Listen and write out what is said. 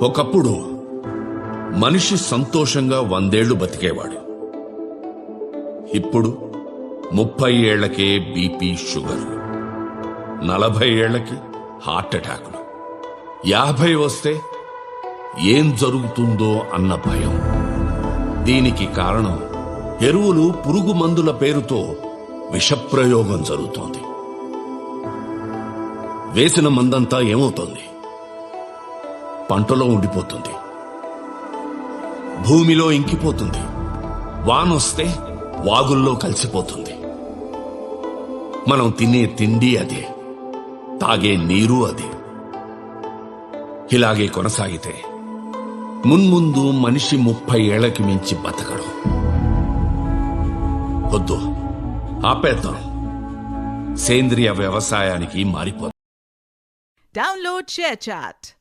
ఒకప్పుడు మనిషి సంతోషంగా 100 ఏళ్లు బతికేవాడు. ఇప్పుడు 30 ఏళ్లకే బీపీ, షుగర్లు, 40 ఏళ్లకి హార్ట్ అటాకులు, 50 వస్తే ఏం జరుగుతుందో అన్న భయం. దీనికి కారణం ఎరువులు, పురుగు మందుల పేరుతో విషప్రయోగం జరుగుతోంది. వేసిన మందంతా ఏమవుతోంది? పంటలో ఉండిపోతుంది, భూమిలో ఇంకిపోతుంది, వానొస్తే వాగుల్లో కలిసిపోతుంది. మనం తినే తిండి అదే, తాగే నీరు అదే. ఇలాగే కొనసాగితే మున్ముందు మనిషి 30 ఏళ్లకి మించి బతకడు. వద్దు, ఆపేద్దాం. సేంద్రియ వ్యవసాయానికి మారిపోతాం. Download ShareChat.